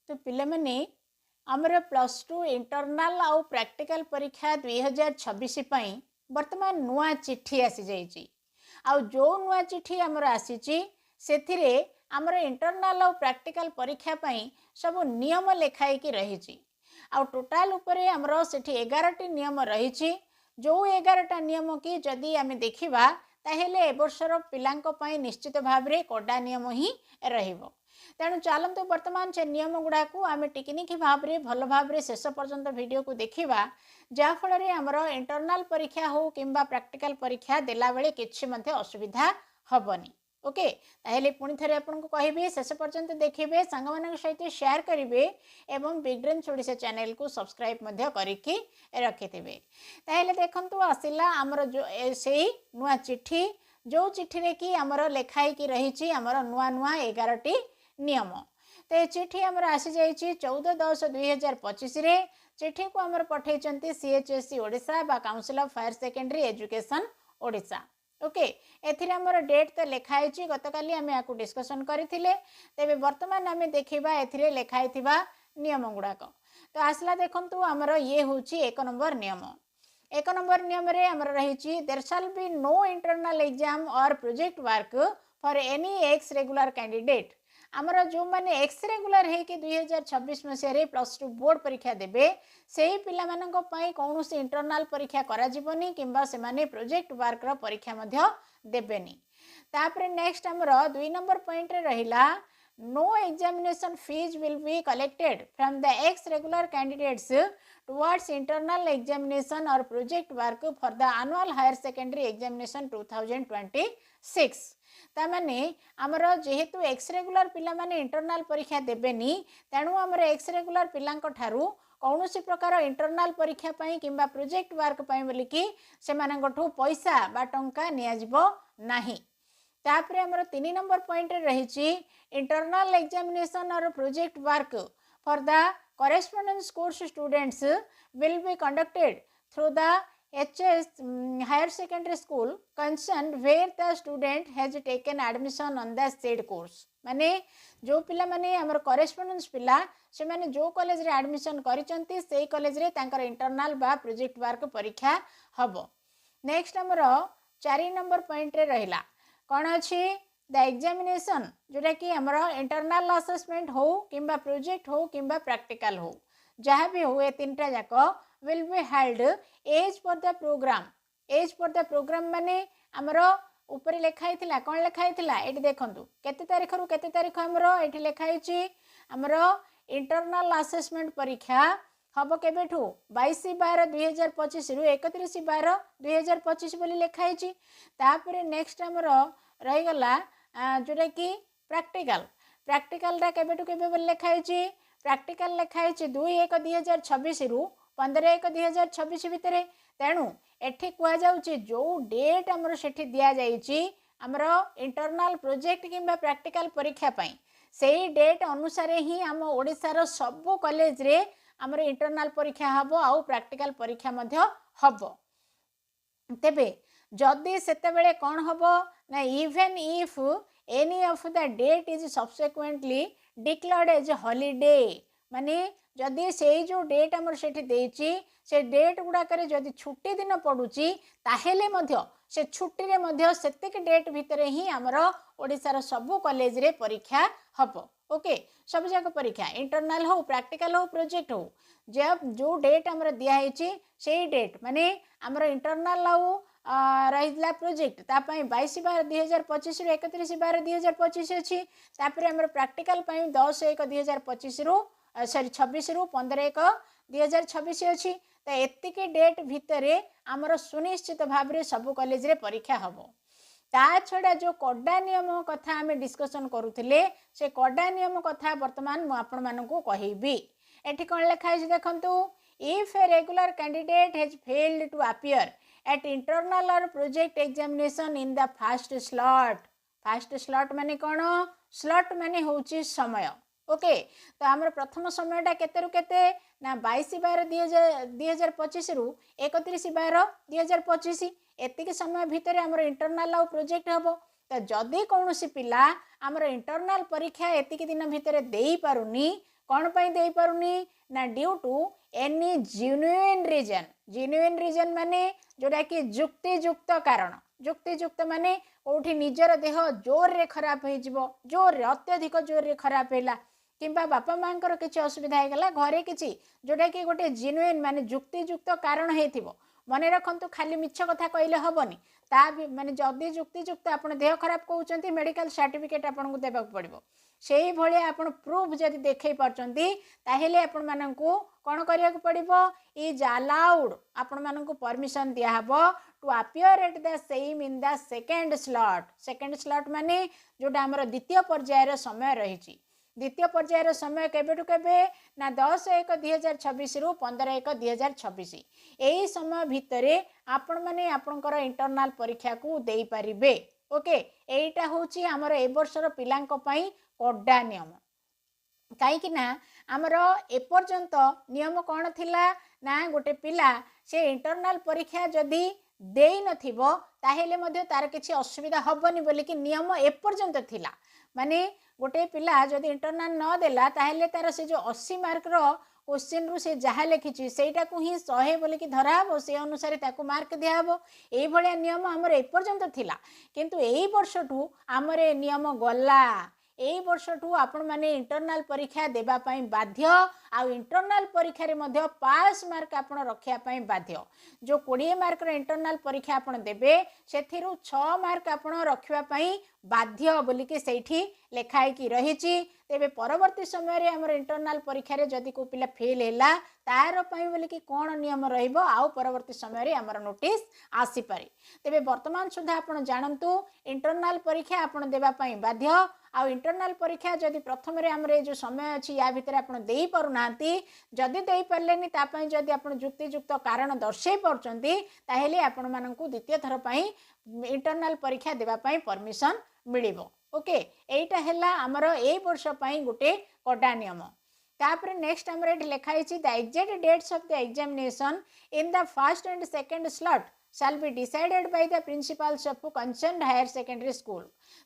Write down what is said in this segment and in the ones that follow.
तो पिले माने आमर प्लस टू इंटरनाल आउ प्रैक्टिकल परीक्षा 2026 पई वर्तमान नुआ चिट्ठी आसी जाइए आउ जो नुआ चिट्ठी आमर आसी से आमर इंटरनाल आउ प्रैक्टिकल परीक्षा पई सब नियम लेखाई की रही आउ टोटाल उपरे आमर सेठी 11टी नियम रही जो 11टा नियम की जदि आम देखा ताहेले ए वर्षर पिलांको पई निश्चित भाव में कड़ा नियम ही रहिबो। तेणु चलतु वर्तमान से नियम गुड़ा को आम टिकनिकी भाव में भल भाव में शेष पर्यंत वीडियो को देखा जहाँफल आमर इंटरनाल परीक्षा हो कि प्रैक्टिकल परीक्षा देला बेले किछि मध्य असुविधा हबनी। ओके ताहेले पुणी थे आपको कहबी शेष पर्यंत देखिए सांग मान सहित शेयर करेंगे एवं बिग ड्रीम्स ओडिशा चैनल को सब्सक्राइब करके रखिथे। ताहेले देखंतु आसिला आमर जो से नुआ चिट्ठी जो चिट्ठी रे कि आमर लेखाई की रही आमर नुआ नुआ 11टी नियम। तो ये चिट्ठी आमर आसी जाइए 14/10/2025 चिट्ठी को आमर पठे CHSE ओडिशा बा council of higher secondary education Odisha. Okay एथिरे आमर डेट तो लिखाई गतकाली आम या डिस्कसन करथिले तेबे वर्तमान आम देखा एथिरे लिखाई नियम गुड़ाक। तो आसला देखंतु आमर ये होची 1 नंबर नियम। 1 नंबर नियम रे आमर रही there shall be no internal exam or project work for any ex regular candidate. आमर जो मैंने एक्स रेगुलर है कि 2026 मसीह प्लस टू बोर्ड परीक्षा देबे से ही पिला माननको पई कौन सी इंटरनल परीक्षा करा जीवनी किंबा से माने प्रोजेक्ट वर्क रो परीक्षा मध्य देबेनी। तापरे नेक्स्ट आमर 2 नंबर पॉइंट रे रहिला no examination fees will be collected from the ex regular candidates towards internal examination or project work for the annual higher secondary examination 2026। तामाने आमर जेहेतु एक्स रेगुलर पिला माने इंटरनल परीक्षा देबेनी तेणु आमर एक्स रेगुलर पिलांको ठारू कौन सी प्रकार इंटरनल परीक्षा पाई किंबा प्रोजेक्ट वर्क पाई बोलिकी से मानंगठू पैसा बा टंका नियाजिबो नाही। तापरे आमर 3 नंबर पॉइंट रही internal examination or project work for the correspondence course students will be conducted through the HS higher secondary school concern where the student has taken admission on the said course. माने जो पिला माने आमर करेस्पोंडेंस पिला से माने जो कॉलेज रे एडमिशन करिसंती सेही कॉलेज रे तांकर इंटरनल बा प्रोजेक्ट वर्क परीक्षा हबो। नेक्स्ट आमर 4 नंबर पॉइंट रे रहिला कौन अच्छी द एग्जामिनेशन जोटा कि आमर इंटरनल असेसमेंट हो किंबा प्रोजेक्ट हो किंबा प्रैक्टिकल हो जहाँ भी हो ये 3टा जाक will be held as per the programme. As per the programme माने आमर ऊपर लिखाई थिला कौन लिखाई थिला ये देखंतु केते तारीख रु केते तारीख आमर ये लिखाई आमर इंटरनल असेसमेंट परीक्षा हम केबेठू 22/12/2025 रु 31/12/2025 बोली लिखाई। तापर नेक्स्ट आमर रहीगला जोटा कि प्रैक्टिकल प्रैक्टिकलटा केबेठू केबे बोली लिखाई प्रैक्टिकल लिखाई 2/1/2026 रु 15/1/2026 भितर। तेणु एठी कुआ जाउची जो डेट आमर सेठी दिया जाइची आमर इंटरनल प्रोजेक्ट किंबा प्रैक्टिकल परीक्षा पाई सेही डेट अनुसार ही आम ओडिशार सबु कॉलेज रे आमर इंटरनल परीक्षा हबो आउ प्रैक्टिकल परीक्षा मध्य हबो। तेबे जदि सेतेबेले कौन हबो ना even if any of the date is subsequently declared as holiday माने जदि से जो डेट आमर सेठी देइची से डेट गुड़ाकर जदि छुट्टी दिन पड़ुची ताहेले मध्य से छुट्टी रे मध्य सेतिक डेट भितर ही आमर ओडिशार सबु कॉलेज रे परीक्षा हबो। ओके सब जाक परीक्षा इंटरनल हो प्रैक्टिकल हो प्रोजेक्ट हो जब जो डेट आमर दिया से डेट माने आमर इंटरनल हो रही प्रोजेक्ट तापाई 22/12/2025 रु 31/12/2025 अच्छी। तापर आमर प्रैक्टिकल 10/1/2025 रु 26 रु 15/1/2026 अच्छी। तो एतिके डेट भितर आमर सुनिश्चित भाव में सबु कॉलेज रे परीक्षा हबो। ता छड़ा जो कड़ा नियम कथा आम डिस्कसन करुले से कड़ा नियम कथा वर्तमान आपण मानकू कहबी। एठी कौन लिखाई देखंतु if a regular candidate has failed to appear at internal or project examination in the first slot माने कौन स्लॉट माने होची समय। ओके तो आमर प्रथम समयटा केते रु केते ना 22/12/2025 रु 31/12/2025 एतिक समय भितर आमर इंटरनल आउ प्रोजेक्ट हबो। तो जदि कौन सी पिला आमर इंटरनाल परीक्षा एतिक दिन भितर दे पारुनी कौन पाई दे पारुनी ना due to any genuine reason माने जोड़ा कि जुक्तियुक्त कारण जुक्तियुक्त माने कौटी निजर देह जोर रे खराब हो जोर अत्यधिक जोर रे खराब है किंबा बापा माँ किसी असुविधा होगा घरे किसी जोटा कि गोटे जेन्युइन माने जुक्तियुक्त कारण हो मन रखु खाली मिछ कथा कहले हेनी ता भी माने जदि जुक्तियुक्त आप देह खराब कहते मेडिकल सर्टिफिकेट आपको देवाक पड़ो से भाया आप प्रूफ जदि देखे पार्टी आपण मानू कौन करिया पड़ो इज अलाउड आपण मानू परमिशन दिहब to appear at the same in the second slot माने जोटा आमर द्वितीय पर्यायर समय रही द्वितीय पर्यायर समय केबेटू केबे ना 10/1/2026 रु 15/1/2026 यही समय भितर आपण माने आपणकर इंटरनाल परीक्षा को दे पारिबे। ओके एटा होची हमर ए वर्षर पिलांक पई कड़ा नियम कहीं ना आमर एपर्यंत नियम कौन थिला ना गोटे पिला से इंटरनाल परीक्षा जदि दे नथिबो ताहेले मध्ये तार किछि असुविधा हबनी बोली कि नियम एपर्यंत थिला माने गोटे पिला जदि इंटरनाल न देला ताहेले तार से जो 80 मार्क रो क्वेश्चन रु से जहाँ लिखी सेटा को ही 100 बोल कि धराब से अनुसार ताकू मार्क दिहब यही भाया नियम आमर एपर्यंत थिला किंतु एही वर्षठू आमर ए नियम गला एही वर्षठू आपण माने इंटरनाल परीक्षा देबा पई बाध्य आ इंटरनाल परीक्षा रे मध्य पास मार्क आपण रखिया पई बाध्य जो 20 मार्क रो इंटरनाल परीक्षा आपण देबे सेथिरु 6 मार्क आपण रखिया पई बाध्य बोली कि सेठी लेखाई की रहिची तेबे परवर्ती समय रे हमर इंटरनाल परीक्षा रे जदि को पिला फेल हैला तार पई बोली कि कोन नियम रहिबो आउ परवर्ती समय रे हमर नोटिस आसी पारे तेबे वर्तमान सुधा आपण जानंतु इंटरनाल परीक्षा आपण देबा पई बाध्य आ इंटरनाल परीक्षा जदि प्रथम रे हमरे जो समय अछि या भितर आपण देई पारु नांती जदि देई पारलेनी ता पई जदि आपण जुक्तियुक्त कारण दर्शाई परचंती ताहेले आपण माननकु द्वितीय थर पई इंटरनाल परीक्षा देबा पई परमिशन मिलिबो। ओके एटा हैला हमर ए वर्ष पई गोटे कड़ा नियम तापर नेक्स्ट हमर एट लिखाई छि the exact dates of the examination in the first and second slot shall be decided by the principals of concerned higher secondary school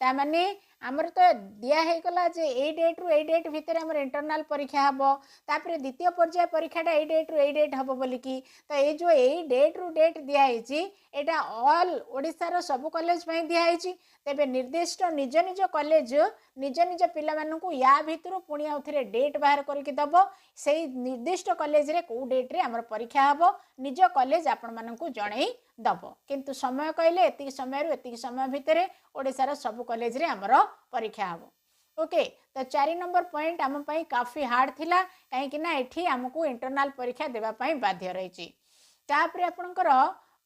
ता माने आमर तो दिया है गला जे ए डेट रु ए डेट भितर हमर इंटरनल परीक्षा हबो तापर द्वितीय पर्याय परीक्षाटा ए डेट रु ए डेट हबो बोली कि तो ए जो ए डेट रु डेट दिया है छि एटा ऑल ओडिसा रो सब कॉलेज पई दिया है छि तेबे निर्दिष्ट निज निज कॉलेज निज पिला मानकू या भितर पुणी आउथरे डेट बाहर करके दबो सेही निर्दिष्ट कॉलेज रे को डेट रे हमर परीक्षा हबो निज कॉलेज आपण मानकू जणै दबो किंतु समय कहले एतिक समय रु एतिक समय भितर ओडिसा रो सब कॉलेज रे हमर परीक्षा हबो। ओके तो 4 नंबर पॉइंट आम पई काफी हार्ड थिला कहीं ना एठी हमकू इंटरनल परीक्षा देबा पई बाध्य रहिछि तापर आपनकर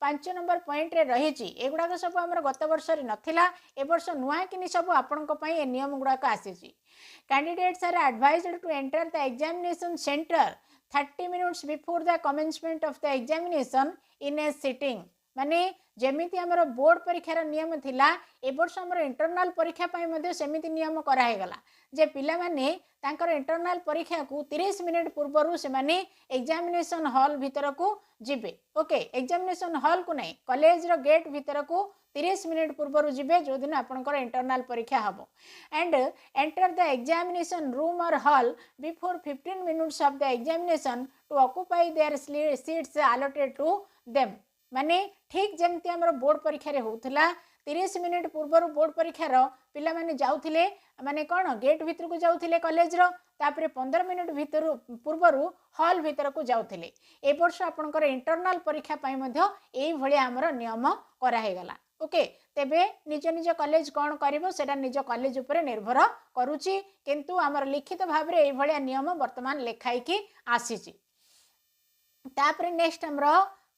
5 नंबर पॉइंट रे रहिछि एगुडा सब हमर गत वर्ष रे नथिला ए वर्ष नुआ किनि सब आपनक पई ए नियम गुडा का आसीछि candidates are advised to enter the examination centre 30 minutes before the commencement of the examination in a sitting माने जेमिति हमर बोर्ड परीक्षार नियम थिला ए वर्ष हमर इंटरनल परीक्षा पई मध्ये सेमिति नियम करा हे गला जे पिला माने तांकर इंटरनल परीक्षा को 30 मिनिट पूर्वरु से माने एग्जामिनेशन हॉल भीतर को जिबे। ओके एग्जामिनेशन हॉल को नहीं कॉलेज रो गेट भीतर को 30 मिनिट पूर्वरु जिबे जो दिन आपनकर इंटरनल परीक्षा हबो and enter the examination room or hall before 15 minutes of the examination to occupy their seats allotted to them माने ठीक जमती हमर बोर्ड परीक्षा रे होउथला 30 मिनिट पूर्व बोर्ड परीक्षार पिला माने जाउथिले माने कोन गेट भीतर को जाउथिले कॉलेज रो तापरे 15 मिनिट भीतर पूर्वरु हॉल भीतर को जाउथिले ए वर्ष आपनकर इंटरनल परीक्षा पई मध्ये एई भली हमर नियम करा हे गला। ओके तेबे निज निज कॉलेज कौन करिवो सेटा निज कॉलेज ऊपर निर्भर करूची किंतु हमर लिखित भाव रे एई भली नियम वर्तमान लेखाई की आसीची तापरे नेक्स्ट हमर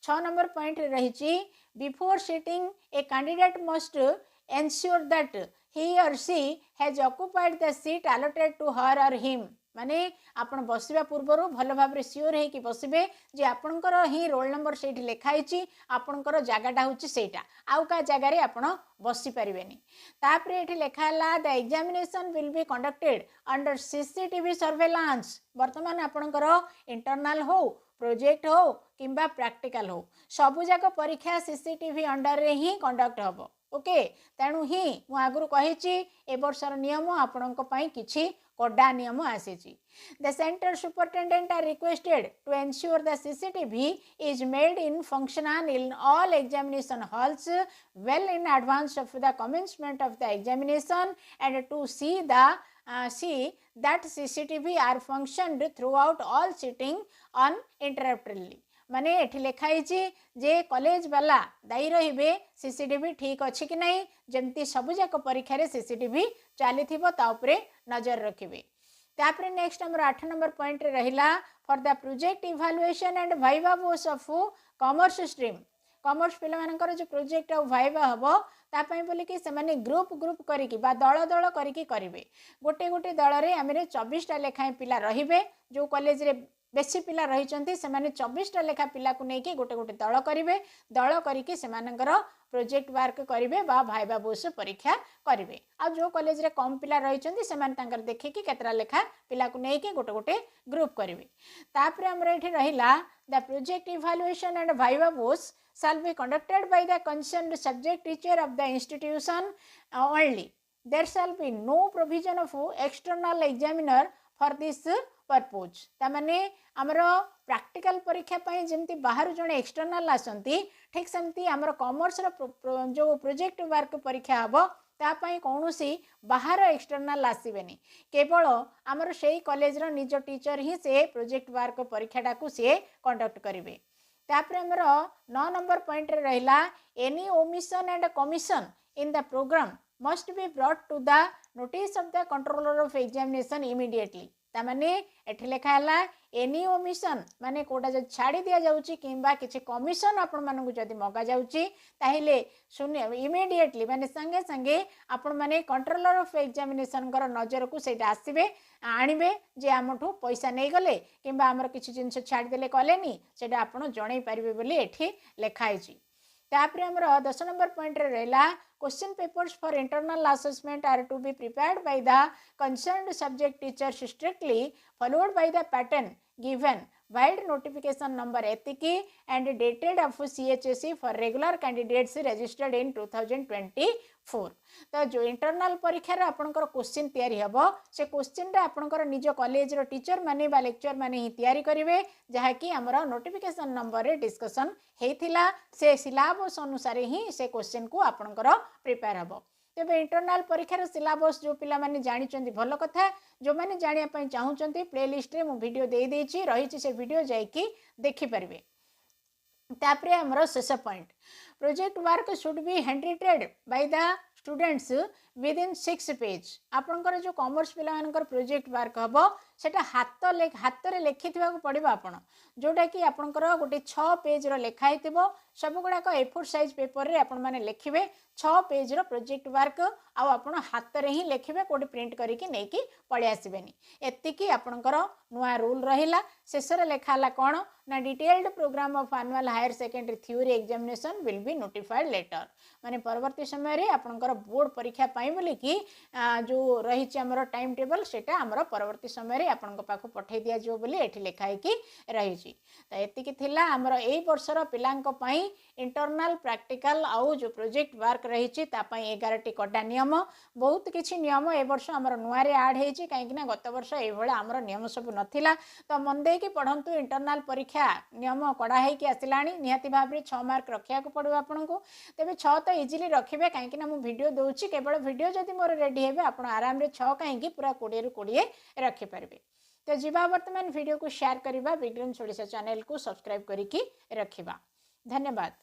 6 नंबर पॉइंट रही before seating a candidate must ensure that he or she has occupied the seat allotted to her or him माने आपण बसिबा पूर्वरु भल भाव रे सियोर हे कि बसिबे जे आपणकर ही रोल नंबर सेठी लेखाई छि आपणकर जागाटा होछि सेटा आउ का जागा रे आपण बसि परिबेनी तापरे एठी लेखाला the examination will be conducted under CCTV surveillance वर्तमान आपणकर इंटरनल हो प्रोजेक्ट हो किंबा प्रैक्टिकल हो सबु जाक परीक्षा सीसीटीवी अंडर रे ही कंडक्ट हबो। ओके तेणु ही मु आगु कही ए वर्षर नियम आपणों किछि कड़ा नियम आसी the centre superintendent are requested to ensure the CCTV is made in functional in all examination halls well in advance of the commencement of the examination and to see that CCTV are functioned throughout all sitting uninterruptedly माने एठी लिखाई जे college वाला दायी रहिबे CCTV ठीक अच्छी कि नहीं जमती सबुजाक परीक्षा रे सीसीटीवी चली ता उपरे नजर रखिबे तापरे नेक्स्ट हमर 8 नंबर पॉइंट रे रहिला for the project evaluation and viva Bose of commerce stream commerce पिला मानकर जो प्रोजेक्ट आ वाइवा हबो तापाई बोली कि से माने ग्रुप ग्रुप करिकी बा दल दल करिकी करिवे गोटे गोटे दल रे आमे 24 टा लेखाएं पिला रहिबे जो कॉलेज रे बेसी पिला रही से 24 टा लेखा पिला को लेकिन गोटे गोटे दल करेंगे दल करके प्रोजेक्ट वर्क करेंगे भाइबा बोस परीक्षा करेंगे आ जो कॉलेज रे कम पिला रही से देखिए केतरा लेखा पिला को लेकिन गोटे गोटे ग्रुप करेंगे तापर आमर ये रहा the project evaluation and viva Bose shall be conducted by the concerned subject teacher of the institution only. There shall be no provision of external examiner for this purpose. तामाने आमर प्रैक्टिकल परीक्षा पाई जेमती बाहर जने एक्सटर्नल आसंती ठीक सेमती आमर कॉमर्स जो project work परीक्षा हबो तापाई कौनसी बाहर एक्सटर्नल आसबेनी केवल आमर सेही कॉलेज रो निज टीचर ही से प्रोजेक्ट वर्क परीक्षाटा को से कंडक्ट करिवे तापर हमर 9 नंबर पॉइंट रे रहिला any omission and commission in the programme must be brought to the notice of the controller of examination immediately तामाने एठी लेखा हला एनी ओमिशन माने कोटा जो छाड़ी दिया जाउची किंबा किछि कमिशन आपण मानकु जदी मगा जाउची ताहिले शून्य इमीडिएटली माने संगे संगे आपण माने कंट्रोलर ऑफ एग्जामिनेशन कर नजर को सेटा आसीबे आनिबे जे आमठू पैसा नहीं गले किंबा आमर किछि जिंस छाड़ी देले कलेनी सेटा आपण जणै परिबे बोली एठी लेखाइची तापर हमर 10 नंबर पॉइंट रे रहला question papers for internal assessment are to be prepared by the concerned subject teachers strictly followed by the pattern given vide notification number एतिकी and dated of CHSE for regular candidates registered in 2024 तो जो internal परीक्षा रे आपनकर question तैयारी हबो से question रे आपनकर निज कॉलेज रो टीचर माने बा लेक्चर माने ही तैयारी करिवे जहा कि हमरा नोटिफिकेशन नंबर रे डिस्कशन हेथिला से सिलेबस अनुसार ही से क्वेश्चन को आपनकर प्रिपेयर हबो तेबे इंटरनल परीक्षार सिलेबस जो पिला माने जानिचंती भलो कथा जो माने जानिया पई चाहुचंती प्लेलिस्ट रे मु वीडियो दे देछि रहिछि से वीडियो जाईकी देखि परिबे तापरे हमरो शेष point project work should be handwritten by the students within 6 page आपनकर जो कॉमर्स पिला मानकर प्रोजेक्ट वर्क हबो सेटा हाथ रे लेखि थिबा को पड़िबा आपण जोटा कि आपनकर गोटे 6 पेज रो लेखा हितबो सब गुडा को A4 साइज पेपर रे आपण माने लेखिबे 6 पेज रो प्रोजेक्ट वर्क आ आपण हाथ रे ही लेखिबे कोडी प्रिंट करी कि नै कि पळि आसीबेनी एत्ति कि आपनकर नुआ रूल रहिला शेषर लेखाला कोन ना detailed programme of annual higher secondary theory examination will be notified later माने परवर्ती समय रे आपनकर बोर्ड परीक्षा पाई बोली कि जो रही हमर टाइम टेबल सेटा हमर परवर्ती समय रे आपनक पाखो पठै दिया जो बोली एठी लेखाई कि रही छी त एत्ति कि थिला हमर एई वर्षर पिलांक पई इंटरनल प्रैक्टिकल आउ जो प्रोजेक्ट वर्क रही छी ता पई 11 टी कड्डा नियम बहुत किछि नियम ए वर्ष हमर नुआ रे ऐड हेछि काहे कि ना गत वर्ष एई भला हमर नियम सब नथिला तो मन दे कि पढंतु इंटरनल परीक्षा नियम कड़ा है कि आसिलानी निहाती भाव रे 6 मार्क रखिया को पड़ो आपनको तेबे 6 तो इजीली रखिबे काहे कि ना मु वीडियो दोउची केवल वीडियो जदी मोर रेडी हेबे आपण आराम रे 6 काहे कि पूरा 20 रु 20 रखि परबे तो जीवा वर्तमान वीडियो को शेयर करिबा विज्ञान ओडिशा चैनल को सब्सक्राइब करिकी रखिबा धन्यवाद।